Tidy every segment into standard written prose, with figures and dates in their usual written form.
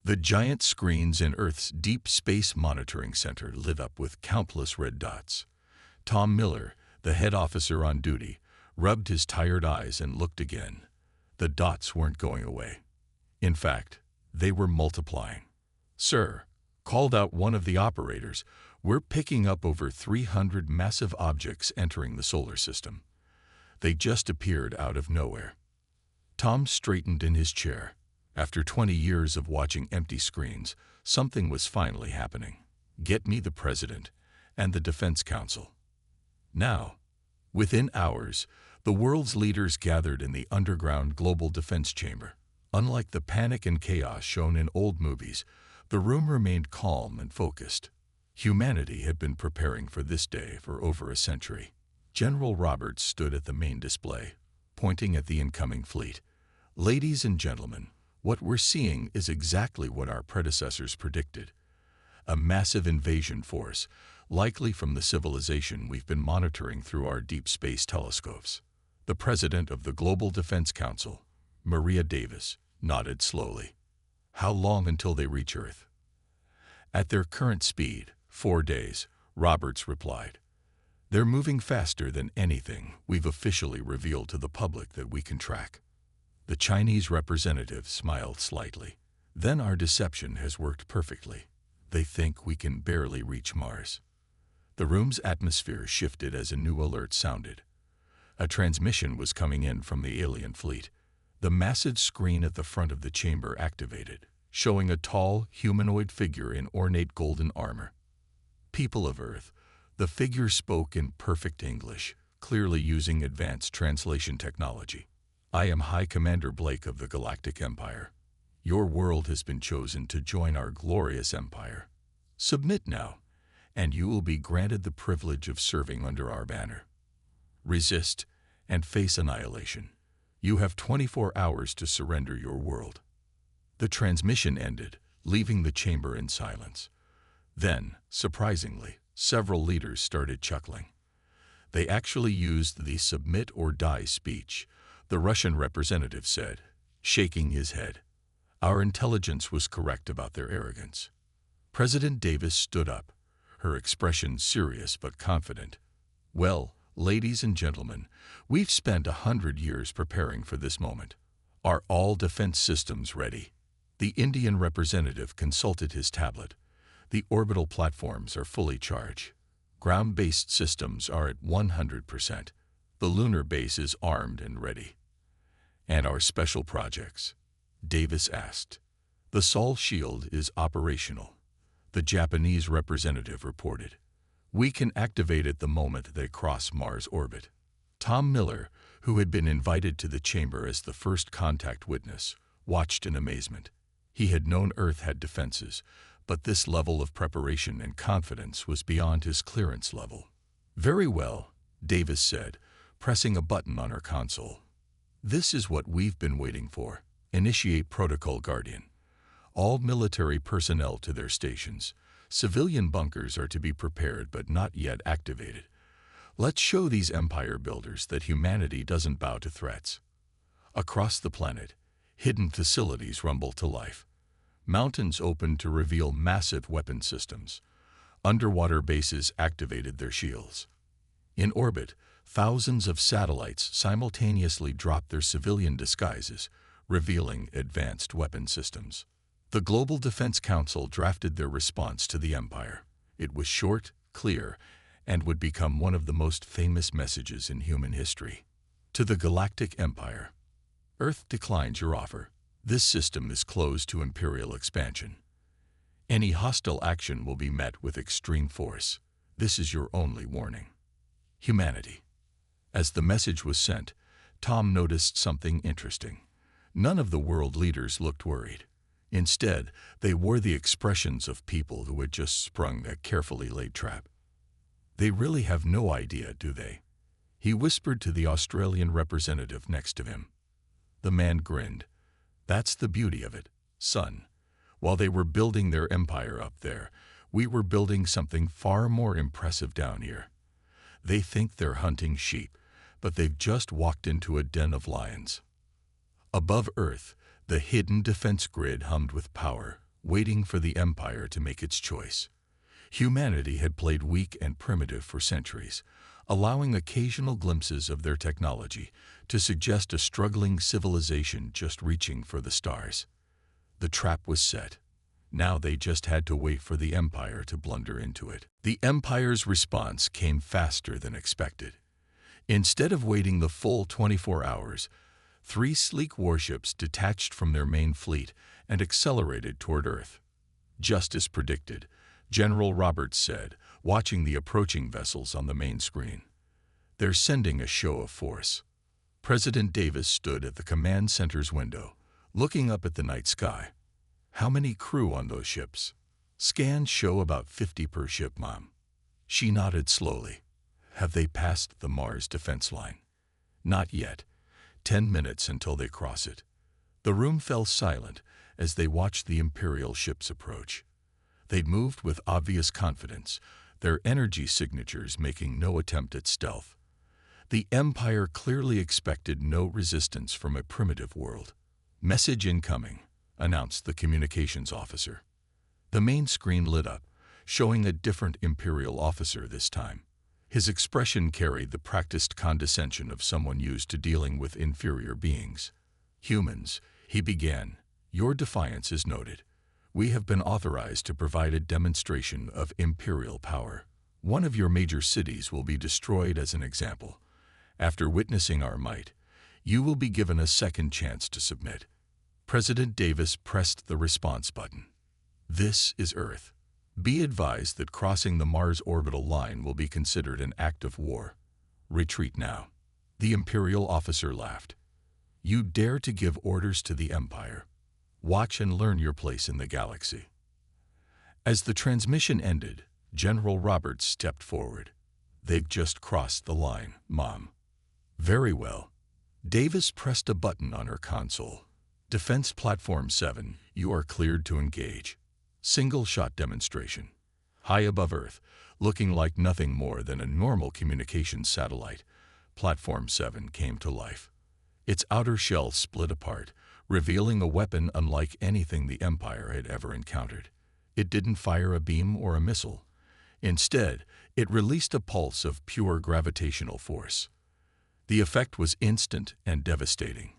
The giant screens in Earth's Deep Space Monitoring Center lit up with countless red dots. Tom Miller, the head officer on duty, rubbed his tired eyes and looked again. The dots weren't going away. In fact, they were multiplying. "Sir," called out one of the operators, "we're picking up over 300 massive objects entering the solar system. They just appeared out of nowhere." Tom straightened in his chair. After 20 years of watching empty screens, something was finally happening. Get me the President and the Defense Council. Now, within hours, the world's leaders gathered in the underground Global Defense Chamber. Unlike the panic and chaos shown in old movies, the room remained calm and focused. Humanity had been preparing for this day for over a century. General Roberts stood at the main display, pointing at the incoming fleet. "Ladies and gentlemen, what we're seeing is exactly what our predecessors predicted. A massive invasion force, likely from the civilization we've been monitoring through our deep space telescopes." The president of the Global Defense Council, Maria Davis, nodded slowly. "How long until they reach Earth?" "At their current speed, 4 days," Roberts replied. "They're moving faster than anything we've officially revealed to the public that we can track." The Chinese representative smiled slightly. "Then our deception has worked perfectly. They think we can barely reach Mars." The room's atmosphere shifted as a new alert sounded. A transmission was coming in from the alien fleet. The massive screen at the front of the chamber activated, showing a tall, humanoid figure in ornate golden armor. "People of Earth," the figure spoke in perfect English, clearly using advanced translation technology. "I am High Commander Blake of the Galactic Empire. Your world has been chosen to join our glorious empire. Submit now, and you will be granted the privilege of serving under our banner. Resist and face annihilation. You have 24 hours to surrender your world." The transmission ended, leaving the chamber in silence. Then, surprisingly, several leaders started chuckling. They actually used the "submit or die" speech, the Russian representative said, shaking his head. "Our intelligence was correct about their arrogance." President Davis stood up, her expression serious but confident. "Well, ladies and gentlemen, we've spent 100 years preparing for this moment. Are all defense systems ready?" The Indian representative consulted his tablet. "The orbital platforms are fully charged. Ground-based systems are at 100%. The lunar base is armed and ready." "And our special projects?" Davis asked. "The Sol shield is operational," the Japanese representative reported. "We can activate it the moment they cross Mars orbit." Tom Miller, who had been invited to the chamber as the first contact witness, watched in amazement. He had known Earth had defenses, but this level of preparation and confidence was beyond his clearance level. "Very well," Davis said, pressing a button on her console. "This is what we've been waiting for. Initiate Protocol Guardian. All military personnel to their stations. Civilian bunkers are to be prepared but not yet activated. Let's show these empire builders that humanity doesn't bow to threats." Across the planet, hidden facilities rumbled to life. Mountains opened to reveal massive weapon systems. Underwater bases activated their shields. In orbit, thousands of satellites simultaneously dropped their civilian disguises, revealing advanced weapon systems. The Global Defense Council drafted their response to the Empire. It was short, clear, and would become one of the most famous messages in human history. To the Galactic Empire. Earth declines your offer. This system is closed to Imperial expansion. Any hostile action will be met with extreme force. This is your only warning. Humanity. As the message was sent, Tom noticed something interesting. None of the world leaders looked worried. Instead, they wore the expressions of people who had just sprung a carefully laid trap. "They really have no idea, do they?" he whispered to the Australian representative next to him. The man grinned. "That's the beauty of it, son. While they were building their empire up there, we were building something far more impressive down here. They think they're hunting sheep, but they've just walked into a den of lions." Above Earth, the hidden defense grid hummed with power, waiting for the Empire to make its choice. Humanity had played weak and primitive for centuries, allowing occasional glimpses of their technology to suggest a struggling civilization just reaching for the stars. The trap was set. Now they just had to wait for the Empire to blunder into it. The Empire's response came faster than expected. Instead of waiting the full 24 hours, 3 sleek warships detached from their main fleet and accelerated toward Earth. Just as predicted, General Roberts said, watching the approaching vessels on the main screen. "They're sending a show of force." President Davis stood at the command center's window, looking up at the night sky. "How many crew on those ships?" "Scans show about 50 per ship, Mom." She nodded slowly. "Have they passed the Mars defense line?" "Not yet. 10 minutes until they cross it." The room fell silent as they watched the Imperial ships approach. They'd moved with obvious confidence, their energy signatures making no attempt at stealth. The Empire clearly expected no resistance from a primitive world. "Message incoming," announced the communications officer. The main screen lit up, showing a different Imperial officer this time. His expression carried the practiced condescension of someone used to dealing with inferior beings. "Humans," he began, "your defiance is noted. We have been authorized to provide a demonstration of Imperial power. One of your major cities will be destroyed as an example. After witnessing our might, you will be given a second chance to submit." President Davis pressed the response button. "This is Earth. Be advised that crossing the Mars orbital line will be considered an act of war. Retreat now." The Imperial officer laughed. "You dare to give orders to the Empire? Watch and learn your place in the galaxy." As the transmission ended, General Roberts stepped forward. "They've just crossed the line, Mom." "Very well." Davis pressed a button on her console. "Defense Platform 7, you are cleared to engage." Single-shot demonstration. High above Earth, looking like nothing more than a normal communications satellite, Platform 7 came to life. Its outer shell split apart, revealing a weapon unlike anything the Empire had ever encountered. It didn't fire a beam or a missile. Instead, it released a pulse of pure gravitational force. The effect was instant and devastating.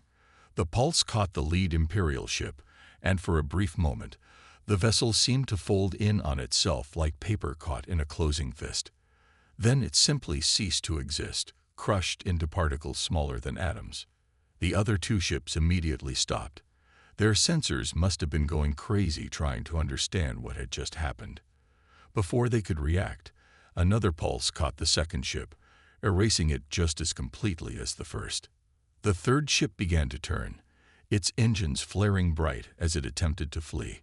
The pulse caught the lead Imperial ship, and for a brief moment, the vessel seemed to fold in on itself like paper caught in a closing fist. Then it simply ceased to exist, crushed into particles smaller than atoms. The other 2 ships immediately stopped. Their sensors must have been going crazy trying to understand what had just happened. Before they could react, another pulse caught the second ship, erasing it just as completely as the first. The third ship began to turn, its engines flaring bright as it attempted to flee.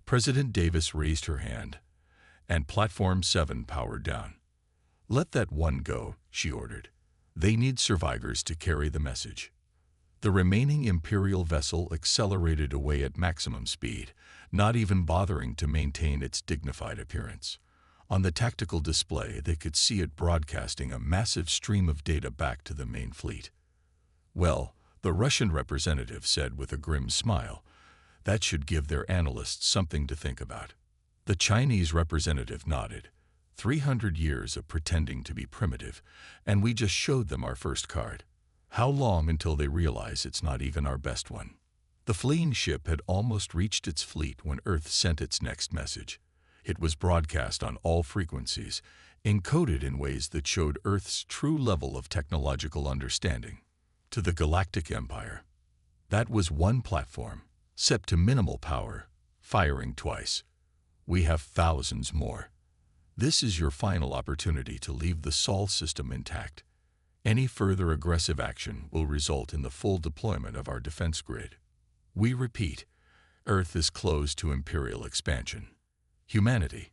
President Davis raised her hand, and Platform 7 powered down. "Let that one go," she ordered. "They need survivors to carry the message." The remaining Imperial vessel accelerated away at maximum speed, not even bothering to maintain its dignified appearance. On the tactical display, they could see it broadcasting a massive stream of data back to the main fleet. "Well," the Russian representative said with a grim smile, "that should give their analysts something to think about." The Chinese representative nodded. 300 years of pretending to be primitive, and we just showed them our first card. How long until they realize it's not even our best one?" The fleeing ship had almost reached its fleet when Earth sent its next message. It was broadcast on all frequencies, encoded in ways that showed Earth's true level of technological understanding. "To the Galactic Empire." That was one platform, set to minimal power, firing twice. "We have thousands more. This is your final opportunity to leave the Sol system intact. Any further aggressive action will result in the full deployment of our defense grid. We repeat, Earth is closed to Imperial expansion." Humanity.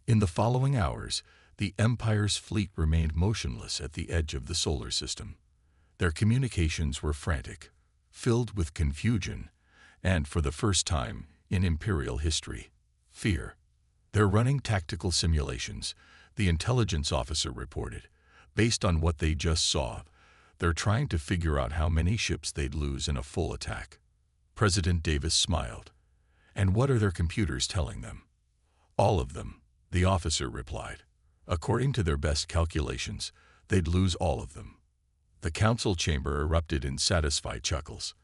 In the following hours, the Empire's fleet remained motionless at the edge of the solar system. Their communications were frantic, filled with confusion, and for the first time in Imperial history, fear. "They're running tactical simulations," the intelligence officer reported. "Based on what they just saw, they're trying to figure out how many ships they'd lose in a full attack." President Davis smiled. And what are their computers telling them? All of them, the officer replied. According to their best calculations, they'd lose all of them. The council chamber erupted in satisfied chuckles.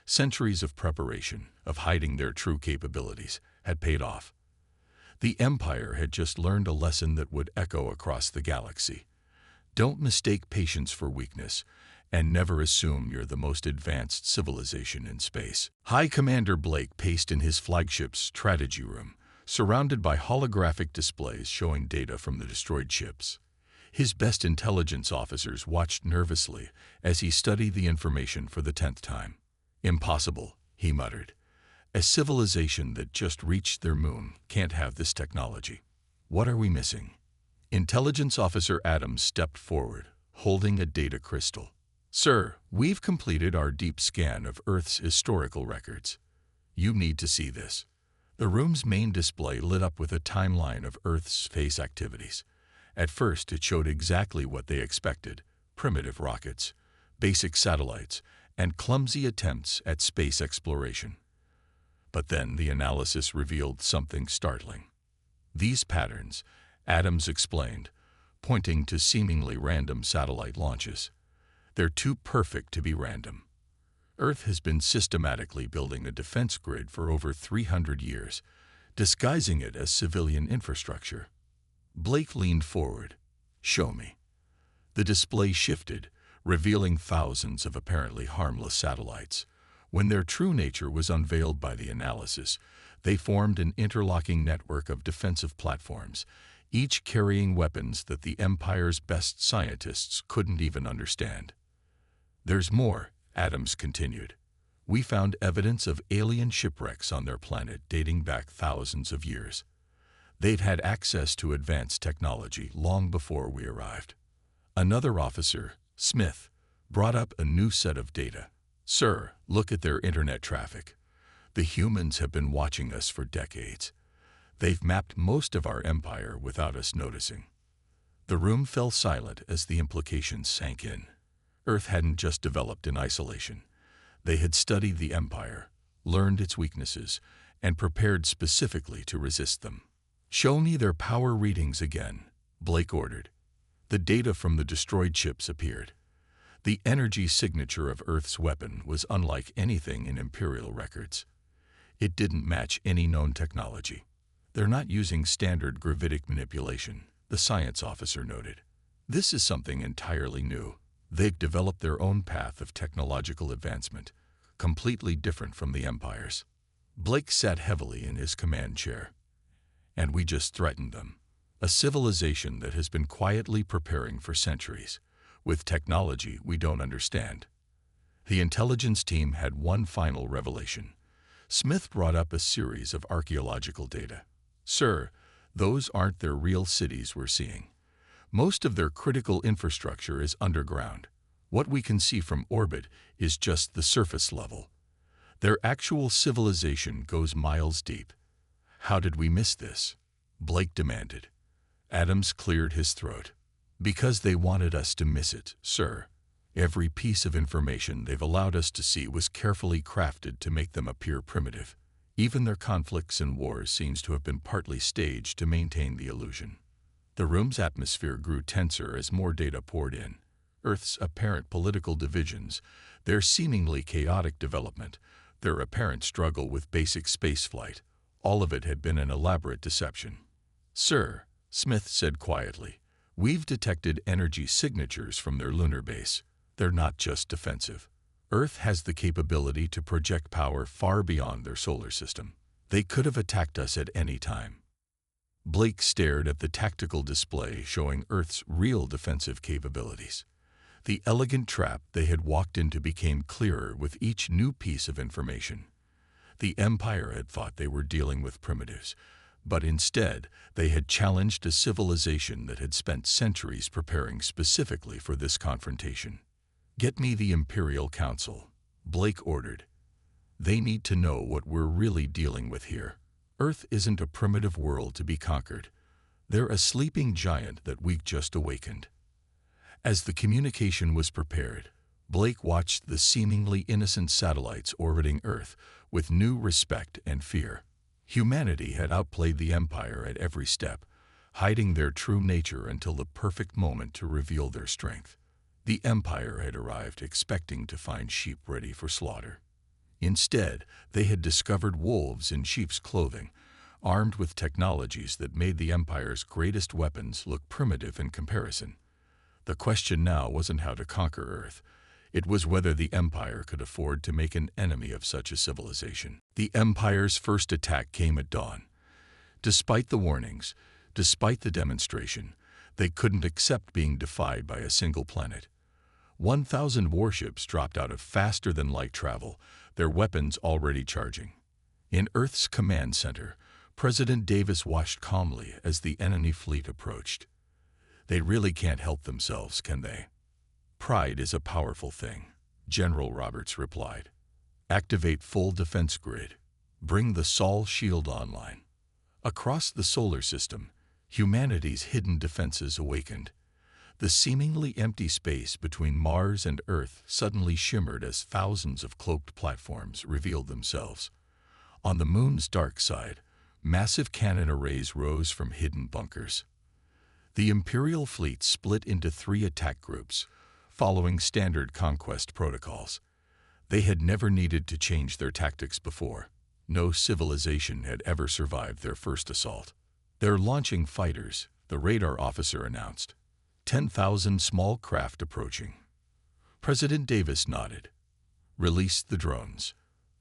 Centuries of preparation, of hiding their true capabilities, had paid off. The Empire had just learned a lesson that would echo across the galaxy. Don't mistake patience for weakness, and never assume you're the most advanced civilization in space. High Commander Blake paced in his flagship's strategy room, surrounded by holographic displays showing data from the destroyed ships. His best intelligence officers watched nervously as he studied the information for the 10th time. Impossible, he muttered. A civilization that just reached their moon can't have this technology. What are we missing? Intelligence Officer Adams stepped forward, holding a data crystal. Sir, we've completed our deep scan of Earth's historical records. You need to see this. The room's main display lit up with a timeline of Earth's space activities. At first, it showed exactly what they expected: primitive rockets, basic satellites, and clumsy attempts at space exploration. But then the analysis revealed something startling. These patterns, Adams explained, pointing to seemingly random satellite launches. They're too perfect to be random. Earth has been systematically building a defense grid for over 300 years, disguising it as civilian infrastructure. Blake leaned forward. Show me. The display shifted, revealing thousands of apparently harmless satellites. When their true nature was unveiled by the analysis, they formed an interlocking network of defensive platforms, each carrying weapons that the Empire's best scientists couldn't even understand. There's more, Adams continued. We found evidence of alien shipwrecks on their planet dating back thousands of years. They've had access to advanced technology long before we arrived. Another officer, Smith, brought up a new set of data. Sir, look at their internet traffic. The humans have been watching us for decades. They've mapped most of our empire without us noticing. The room fell silent as the implications sank in. Earth hadn't just developed in isolation. They had studied the empire, learned its weaknesses, and prepared specifically to resist them. Show me their power readings again, Blake ordered. The data from the destroyed ships appeared. The energy signature of Earth's weapon was unlike anything in Imperial records. It didn't match any known technology. They're not using standard gravitic manipulation, the science officer noted. This is something entirely new. They've developed their own path of technological advancement, completely different from the Empire's. Blake sat heavily in his command chair. And we just threatened them. A civilization that has been quietly preparing for centuries, with technology we don't understand. The intelligence team had one final revelation. Smith brought up a series of archaeological data. Sir, those aren't their real cities we're seeing. Most of their critical infrastructure is underground. What we can see from orbit is just the surface level. Their actual civilization goes miles deep. How did we miss this? Blake demanded. Adams cleared his throat. Because they wanted us to miss it, sir. Every piece of information they've allowed us to see was carefully crafted to make them appear primitive. Even their conflicts and wars seems to have been partly staged to maintain the illusion. The room's atmosphere grew tenser as more data poured in. Earth's apparent political divisions, their seemingly chaotic development, their apparent struggle with basic spaceflight, all of it had been an elaborate deception. Sir, Smith said quietly, we've detected energy signatures from their lunar base. They're not just defensive. Earth has the capability to project power far beyond their solar system. They could have attacked us at any time. Blake stared at the tactical display showing Earth's real defensive capabilities. The elegant trap they had walked into became clearer with each new piece of information. The Empire had thought they were dealing with primitives, but instead they had challenged a civilization that had spent centuries preparing specifically for this confrontation. Get me the Imperial Council, Blake ordered. They need to know what we're really dealing with here. Earth isn't a primitive world to be conquered. They're a sleeping giant that we've just awakened. As the communication was prepared, Blake watched the seemingly innocent satellites orbiting Earth with new respect and fear. Humanity had outplayed the Empire at every step, hiding their true nature until the perfect moment to reveal their strength. The Empire had arrived expecting to find sheep ready for slaughter. Instead, they had discovered wolves in sheep's clothing, armed with technologies that made the Empire's greatest weapons look primitive in comparison. The question now wasn't how to conquer Earth. It was whether the Empire could afford to make an enemy of such a civilization. The Empire's first attack came at dawn. Despite the warnings, despite the demonstration, they couldn't accept being defied by a single planet. 1,000 warships dropped out of faster-than-light travel, their weapons already charging. In Earth's command center, President Davis watched calmly as the enemy fleet approached. They really can't help themselves, can they? Pride is a powerful thing, General Roberts replied. Activate full defense grid. Bring the Sol shield online. Across the solar system, humanity's hidden defenses awakened. The seemingly empty space between Mars and Earth suddenly shimmered as thousands of cloaked platforms revealed themselves. On the moon's dark side, massive cannon arrays rose from hidden bunkers. The Imperial fleet split into 3 attack groups, following standard conquest protocols. They had never needed to change their tactics before. No civilization had ever survived their first assault. "They're launching fighters," the radar officer announced. 10,000 small craft approaching. President Davis nodded. Release the drones.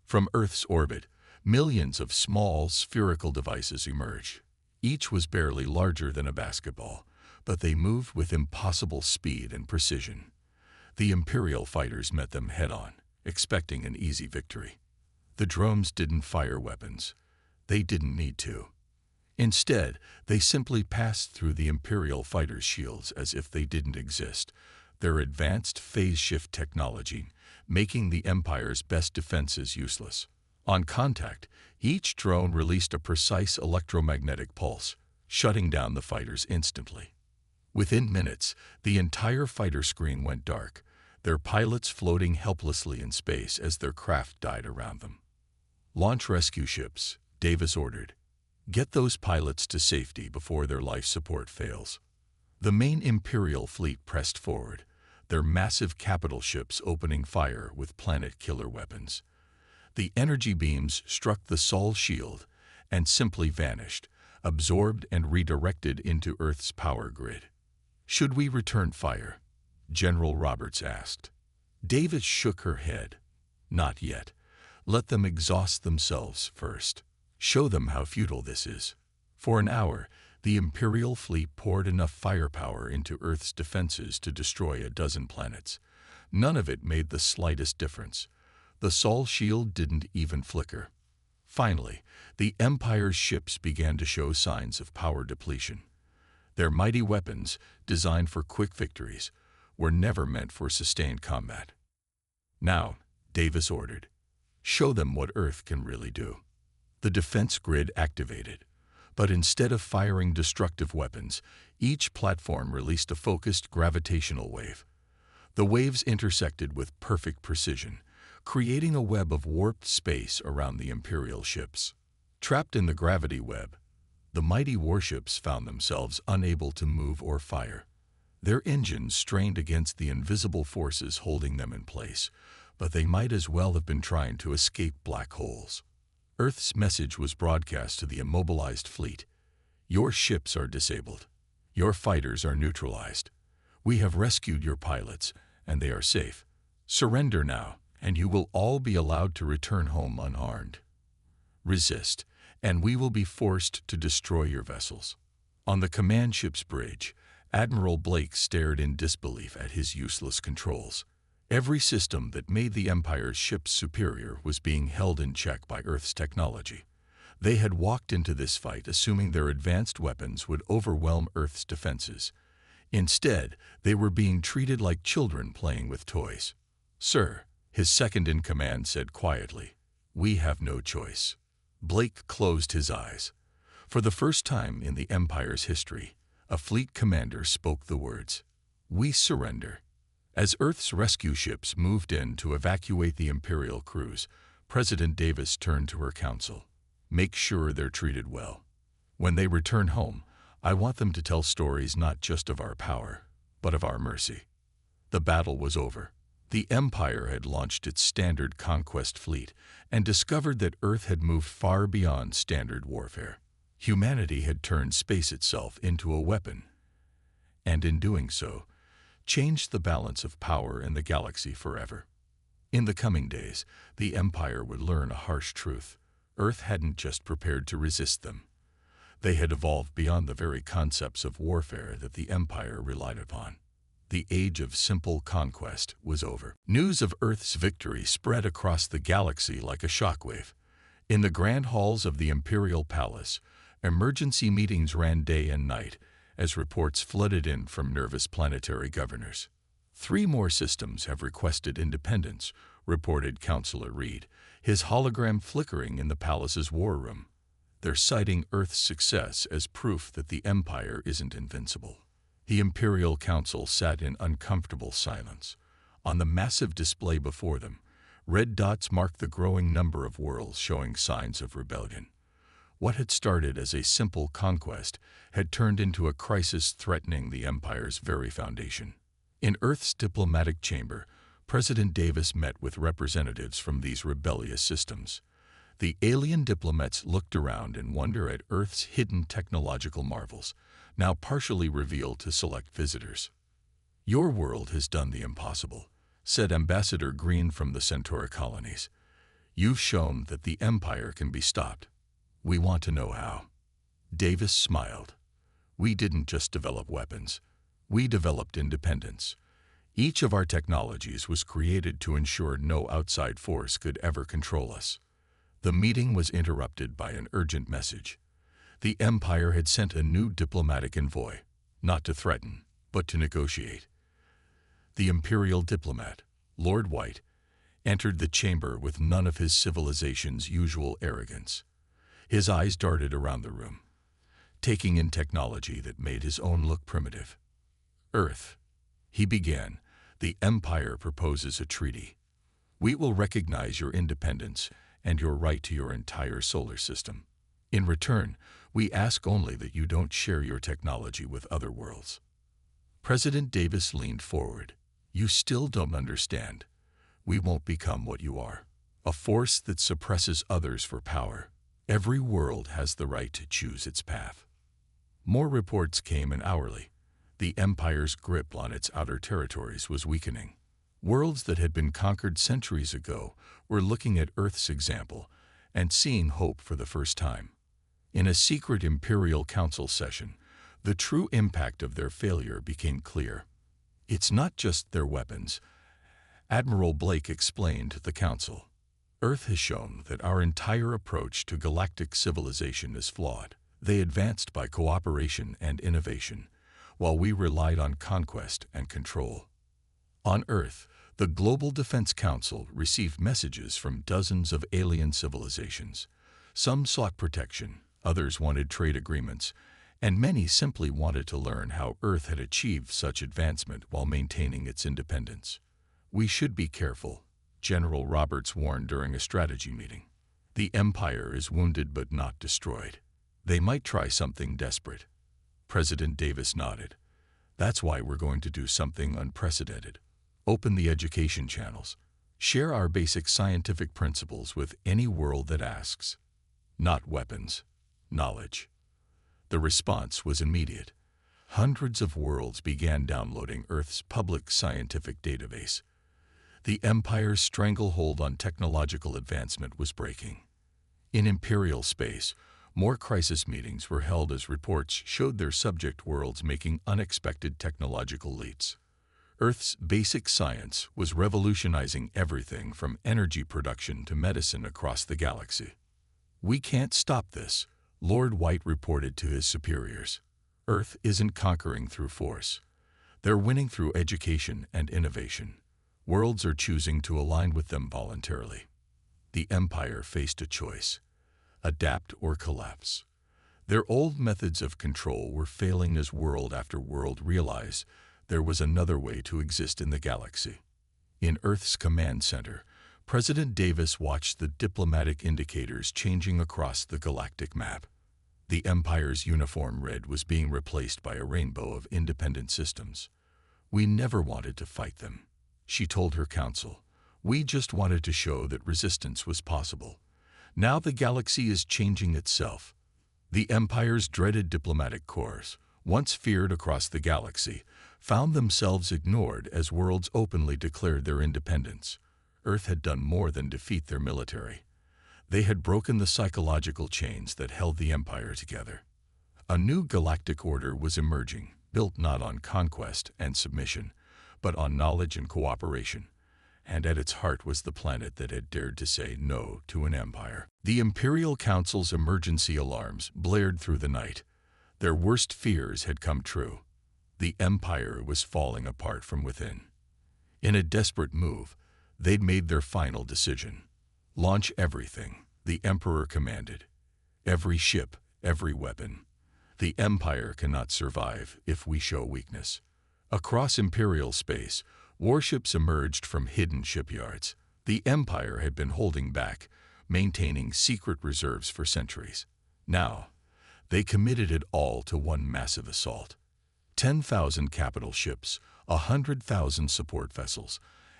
From Earth's orbit, millions of small, spherical devices emerged. Each was barely larger than a basketball, but they moved with impossible speed and precision. The Imperial fighters met them head-on, expecting an easy victory. The drones didn't fire weapons. They didn't need to. Instead, they simply passed through the Imperial fighters' shields as if they didn't exist, their advanced phase-shift technology making the Empire's best defenses useless. On contact, each drone released a precise electromagnetic pulse, shutting down the fighters instantly. Within minutes, the entire fighter screen went dark, their pilots floating helplessly in space as their craft died around them. "Launch rescue ships," Davis ordered. "Get those pilots to safety before their life support fails." The main Imperial fleet pressed forward, their massive capital ships opening fire with planet-killer weapons. The energy beams struck the Sol shield and simply vanished, absorbed and redirected into Earth's power grid. "Should we return fire?" General Roberts asked. Davis shook her head. "Not yet. Let them exhaust themselves first. Show them how futile this is." For an hour, the Imperial fleet poured enough firepower into Earth's defenses to destroy a dozen planets. None of it made the slightest difference. The Sol shield didn't even flicker. Finally, the Empire's ships began to show signs of power depletion. Their mighty weapons, designed for quick victories, were never meant for sustained combat. "Now," Davis ordered, "show them what Earth can really do." The defense grid activated, but instead of firing destructive weapons, each platform released a focused gravitational wave. The waves intersected with perfect precision, creating a web of warped space around the Imperial ships. Trapped in the gravity web, the mighty warships found themselves unable to move or fire. Their engines strained against the invisible forces holding them in place, but they might as well have been trying to escape black holes. Earth's message was broadcast to the immobilized fleet. "Your ships are disabled. Your fighters are neutralized. We have rescued your pilots, and they are safe. Surrender now, and you will all be allowed to return home unharmed. Resist, and we will be forced to destroy your vessels." On the command ship's bridge, Admiral Blake stared in disbelief at his useless controls. Every system that made the Empire's ships superior was being held in check by Earth's technology. They had walked into this fight assuming their advanced weapons would overwhelm Earth's defenses. Instead, they were being treated like children playing with toys. "Sir," his second-in-command said quietly, "we have no choice." Blake closed his eyes. For the first time in the Empire's history, a fleet commander spoke the words, "We surrender." As Earth's rescue ships moved in to evacuate the Imperial crews, President Davis turned to her council. Make sure they're treated well. When they return home, I want them to tell stories not just of our power, but of our mercy. The battle was over. The Empire had launched its standard conquest fleet and discovered that Earth had moved far beyond standard warfare. Humanity had turned space itself into a weapon, and in doing so, changed the balance of power in the galaxy forever. In the coming days, the Empire would learn a harsh truth. Earth hadn't just prepared to resist them. They had evolved beyond the very concepts of warfare that the Empire relied upon. The age of simple conquest was over. News of Earth's victory spread across the galaxy like a shockwave. In the grand halls of the Imperial Palace, emergency meetings ran day and night as reports flooded in from nervous planetary governors. 3 more systems have requested independence, reported Counselor Reed, his hologram flickering in the palace's war room. They're citing Earth's success as proof that the Empire isn't invincible. The Imperial Council sat in uncomfortable silence. On the massive display before them, red dots marked the growing number of worlds showing signs of rebellion. What had started as a simple conquest had turned into a crisis threatening the Empire's very foundation. In Earth's diplomatic chamber, President Davis met with representatives from these rebellious systems. The alien diplomats looked around in wonder at Earth's hidden technological marvels, now partially revealed to select visitors. "Your world has done the impossible," said Ambassador Green from the Centauri colonies. "You've shown that the Empire can be stopped. We want to know how." Davis smiled. "We didn't just develop weapons. We developed independence. Each of our technologies was created to ensure no outside force could ever control us." The meeting was interrupted by an urgent message. The Empire had sent a new diplomatic envoy, not to threaten, but to negotiate. The Imperial diplomat, Lord White, entered the chamber with none of his civilization's usual arrogance. His eyes darted around the room, taking in technology that made his own look primitive. "Earth," he began, "the Empire proposes a treaty. We will recognize your independence and your right to your entire solar system. In return, we ask only that you don't share your technology with other worlds." President Davis leaned forward. "You still don't understand. We won't become what you are, a force that suppresses others for power. Every world has the right to choose its path." More reports came in hourly. The Empire's grip on its outer territories was weakening. Worlds that had been conquered centuries ago were looking at Earth's example and seeing hope for the first time. In a secret Imperial Council session, the true impact of their failure became clear. "It's not just their weapons," Admiral Blake explained to the Council. "Earth has shown that our entire approach to galactic civilization is flawed. They advanced by cooperation and innovation, while we relied on conquest and control." On Earth, the Global Defense Council received messages from dozens of alien civilizations. Some sought protection, others wanted trade agreements, and many simply wanted to learn how Earth had achieved such advancement while maintaining its independence. "We should be careful," General Roberts warned during a strategy meeting. "The Empire is wounded but not destroyed. They might try something desperate." President Davis nodded. "That's why we're going to do something unprecedented. Open the education channels. Share our basic scientific principles with any world that asks. Not weapons, knowledge." The response was immediate. Hundreds of worlds began downloading Earth's public scientific database. The Empire's stranglehold on technological advancement was breaking. In Imperial space, more crisis meetings were held as reports showed their subject worlds making unexpected technological leaps. Earth's basic science was revolutionizing everything from energy production to medicine across the galaxy. "We can't stop this," Lord White reported to his superiors. "Earth isn't conquering through force. They're winning through education and innovation. Worlds are choosing to align with them voluntarily." The Empire faced a choice: adapt or collapse. Their old methods of control were failing as world after world realized there was another way to exist in the galaxy. In Earth's command center, President Davis watched the diplomatic indicators changing across the galactic map. The Empire's uniform red was being replaced by a rainbow of independent systems. "We never wanted to fight them," she told her council. "We just wanted to show that resistance was possible. Now the galaxy is changing itself." The Empire's dreaded diplomatic corps, once feared across the galaxy, found themselves ignored as worlds openly declared their independence. Earth had done more than defeat their military. They had broken the psychological chains that held the Empire together. A new galactic order was emerging, built not on conquest and submission, but on knowledge and cooperation. And at its heart was the planet that had dared to say no to an empire. The Imperial Council's emergency alarms blared through the night. Their worst fears had come true. The Empire was falling apart from within. In a desperate move, they'd made their final decision. "Launch everything," the Emperor commanded. "Every ship, every weapon. The Empire cannot survive if we show weakness." Across Imperial space, warships emerged from hidden shipyards. The Empire had been holding back, maintaining secret reserves for centuries. Now, they committed it all to one massive assault. 10,000 capital ships, 100,000 support vessels,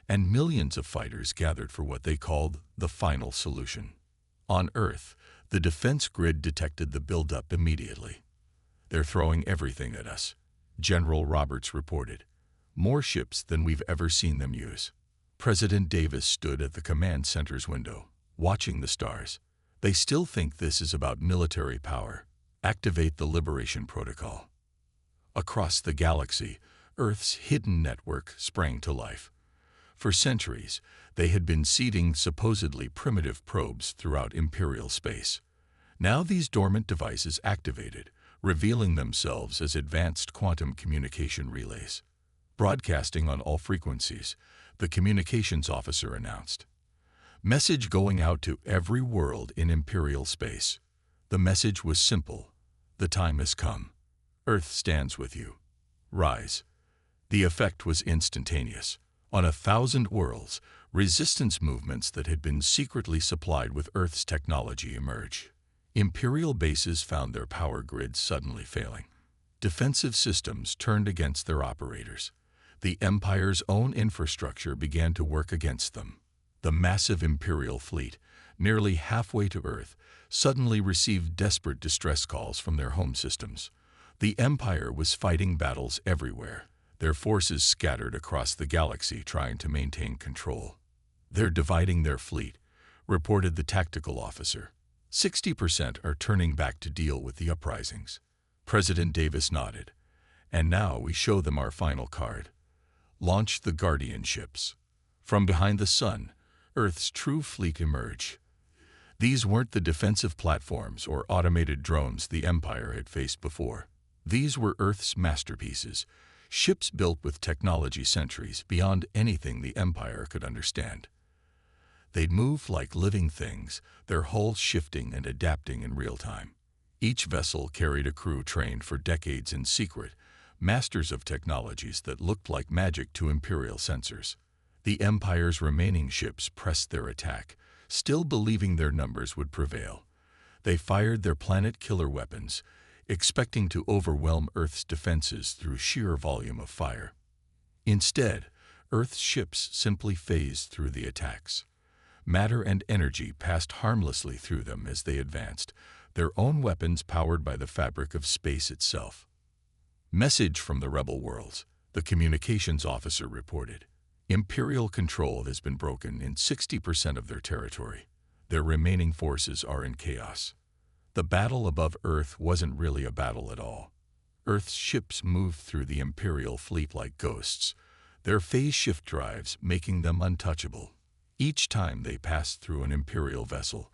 and millions of fighters gathered for what they called the final solution. On Earth, the defense grid detected the buildup immediately. "They're throwing everything at us," General Roberts reported. "More ships than we've ever seen them use." President Davis stood at the command center's window, watching the stars. "They still think this is about military power. Activate the Liberation Protocol." Across the galaxy, Earth's hidden network sprang to life. For centuries, they had been seeding supposedly primitive probes throughout Imperial space. Now these dormant devices activated, revealing themselves as advanced quantum communication relays. Broadcasting on all frequencies, the communications officer announced. "Message going out to every world in Imperial space." The message was simple. "The time has come. Earth stands with you. Rise." The effect was instantaneous. On 1,000 worlds, resistance movements that had been secretly supplied with Earth's technology emerged. Imperial bases found their power grids suddenly failing. Defensive systems turned against their operators. The Empire's own infrastructure began to work against them. The massive Imperial fleet, nearly halfway to Earth, suddenly received desperate distress calls from their home systems. The Empire was fighting battles everywhere, their forces scattered across the galaxy trying to maintain control. "They're dividing their fleet," reported the tactical officer. 60% are turning back to deal with the uprisings." President Davis nodded. "And now we show them our final card. Launch the Guardian ships." From behind the sun, Earth's true fleet emerged. These weren't the defensive platforms or automated drones the Empire had faced before. These were Earth's masterpieces, ships built with technology centuries beyond anything the Empire could understand. They'd move like living things, their hulls shifting and adapting in real time. Each vessel carried a crew trained for decades in secret, masters of technologies that looked like magic to Imperial sensors. The Empire's remaining ships pressed their attack, still believing their numbers would prevail. They fired their planet-killer weapons, expecting to overwhelm Earth's defenses through sheer volume of fire. Instead, Earth's ships simply phased through the attacks. Matter and energy passed harmlessly through them as they advanced, their own weapons powered by the fabric of space itself. "Message from the rebel worlds," the communications officer reported. "Imperial control has been broken in 60% of their territory. Their remaining forces are in chaos." The battle above Earth wasn't really a battle at all. Earth's ships moved through the Imperial fleet like ghosts, their phase shift drives making them untouchable. Each time they passed through an Imperial vessel,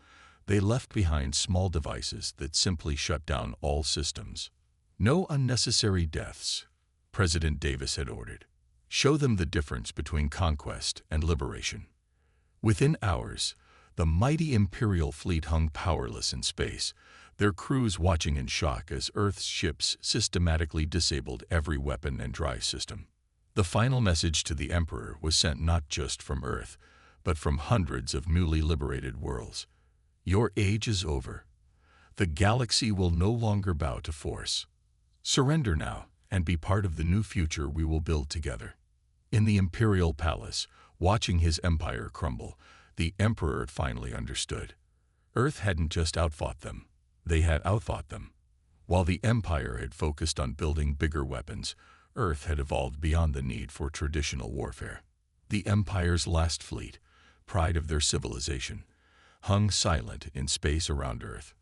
they left behind small devices that simply shut down all systems. "No unnecessary deaths," President Davis had ordered. "Show them the difference between conquest and liberation." Within hours, the mighty Imperial fleet hung powerless in space, their crews watching in shock as Earth's ships systematically disabled every weapon and drive system. The final message to the Emperor was sent not just from Earth, but from hundreds of newly liberated worlds. Your age is over. The galaxy will no longer bow to force. Surrender now and be part of the new future we will build together. In the Imperial Palace, watching his empire crumble, the Emperor finally understood. Earth hadn't just outfought them, they had outthought them. While the Empire had focused on building bigger weapons, Earth had evolved beyond the need for traditional warfare. The Empire's last fleet, pride of their civilization, hung silent in space around Earth.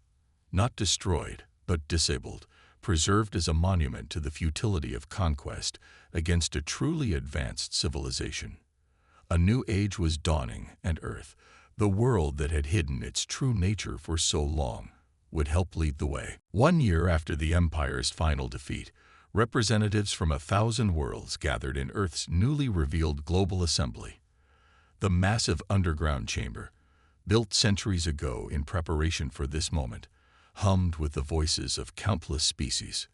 Not destroyed, but disabled, preserved as a monument to the futility of conquest against a truly advanced civilization. A new age was dawning, and Earth, the world that had hidden its true nature for so long, would help lead the way. 1 year after the Empire's final defeat, representatives from 1,000 worlds gathered in Earth's newly revealed Global Assembly. The massive underground chamber, built centuries ago in preparation for this moment, hummed with the voices of countless species.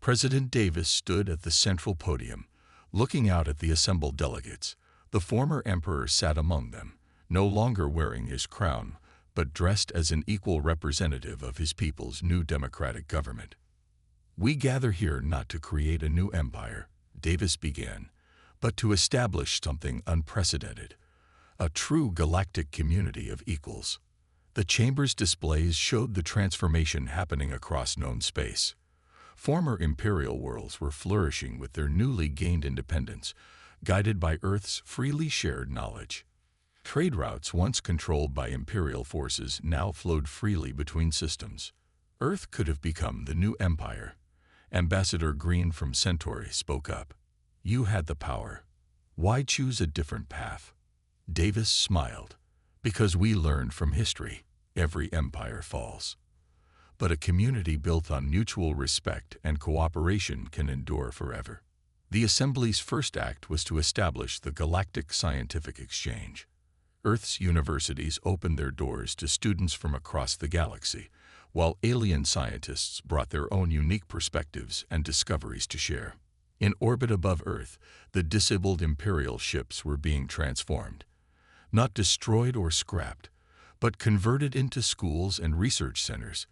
President Davis stood at the central podium, looking out at the assembled delegates. The former emperor sat among them, no longer wearing his crown, but dressed as an equal representative of his people's new democratic government. "We gather here not to create a new empire," Davis began, "but to establish something unprecedented, a true galactic community of equals." The chamber's displays showed the transformation happening across known space. Former imperial worlds were flourishing with their newly gained independence, guided by Earth's freely shared knowledge. Trade routes once controlled by imperial forces now flowed freely between systems. Earth could have become the new empire. Ambassador Green from Centauri spoke up. "You had the power. Why choose a different path?" Davis smiled. "Because we learned from history, every empire falls. But a community built on mutual respect and cooperation can endure forever." The Assembly's first act was to establish the Galactic Scientific Exchange. Earth's universities opened their doors to students from across the galaxy, while alien scientists brought their own unique perspectives and discoveries to share. In orbit above Earth, the disabled Imperial ships were being transformed. Not destroyed or scrapped, but converted into schools and research centers,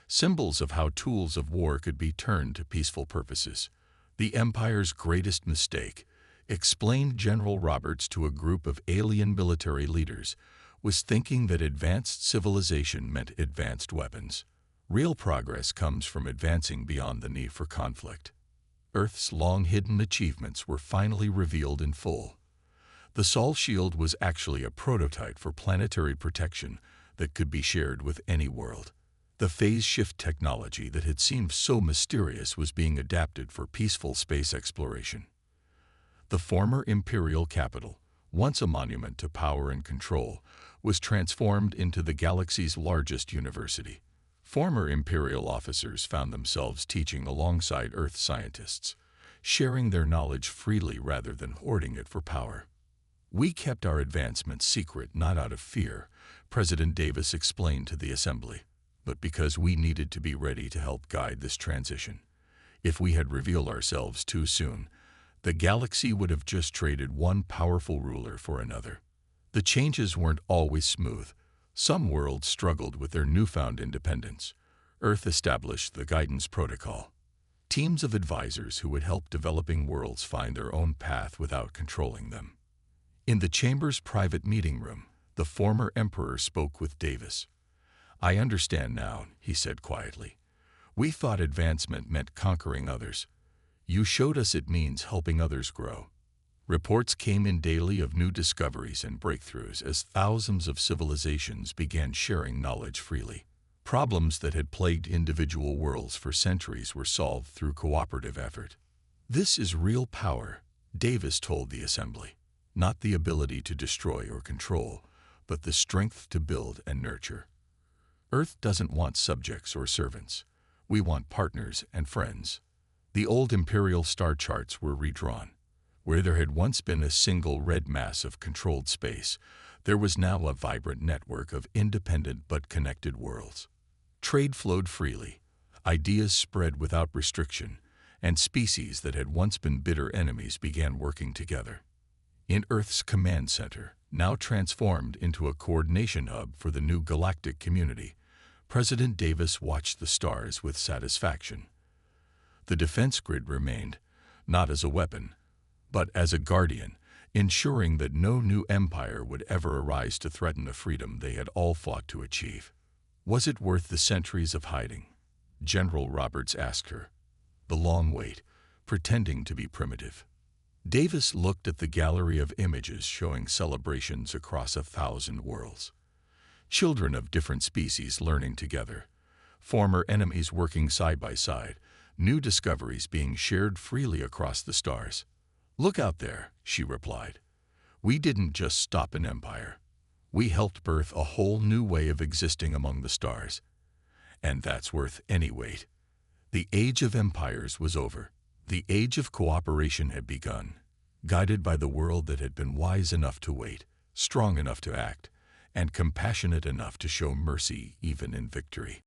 symbols of how tools of war could be turned to peaceful purposes. "The Empire's greatest mistake," explained General Roberts to a group of alien military leaders, "was thinking that advanced civilization meant advanced weapons. Real progress comes from advancing beyond the need for conflict." Earth's long-hidden achievements were finally revealed in full. The Sol Shield was actually a prototype for planetary protection that could be shared with any world. The phase shift technology that had seemed so mysterious was being adapted for peaceful space exploration. The former imperial capital, once a monument to power and control, was transformed into the galaxy's largest university. Former imperial officers found themselves teaching alongside Earth scientists, sharing their knowledge freely rather than hoarding it for power. "We kept our advancements secret not out of fear," President Davis explained to the Assembly, "but because we needed to be ready to help guide this transition. If we had revealed ourselves too soon, the galaxy would have just traded one powerful ruler for another." The changes weren't always smooth. Some worlds struggled with their newfound independence. Earth established the guidance protocol. Teams of advisors who would help developing worlds find their own path without controlling them. In the chamber's private meeting room, the former emperor spoke with Davis. "I understand now," he said quietly. "We thought advancement meant conquering others. You showed us it means helping others grow." Reports came in daily of new discoveries and breakthroughs as thousands of civilizations began sharing knowledge freely. Problems that had plagued individual worlds for centuries were solved through cooperative effort. "This is real power," Davis told the Assembly. "Not the ability to destroy or control, but the strength to build and nurture. Earth doesn't want subjects or servants. We want partners and friends." The old imperial star charts were redrawn. Where there had once been a single red mass of controlled space, there was now a vibrant network of independent but connected worlds. Trade flowed freely, ideas spread without restriction, and species that had once been bitter enemies began working together. In Earth's command center, now transformed into a coordination hub for the new galactic community, President Davis watched the stars with satisfaction. The defense grid remained, not as a weapon, but as a guardian, ensuring that no new empire would ever arise to threaten the freedom they had all fought to achieve. Was it worth the centuries of hiding? General Roberts asked her. The long wait, pretending to be primitive. Davis looked at the gallery of images showing celebrations across 1,000 worlds. Children of different species learning together, former enemies working side by side, new discoveries being shared freely across the stars. "Look out there," she replied. "We didn't just stop an empire. We helped birth a whole new way of existing among the stars. And that's worth any wait." The age of empires was over. The age of cooperation had begun, guided by the world that had been wise enough to wait, strong enough to act, and compassionate enough to show mercy even in victory.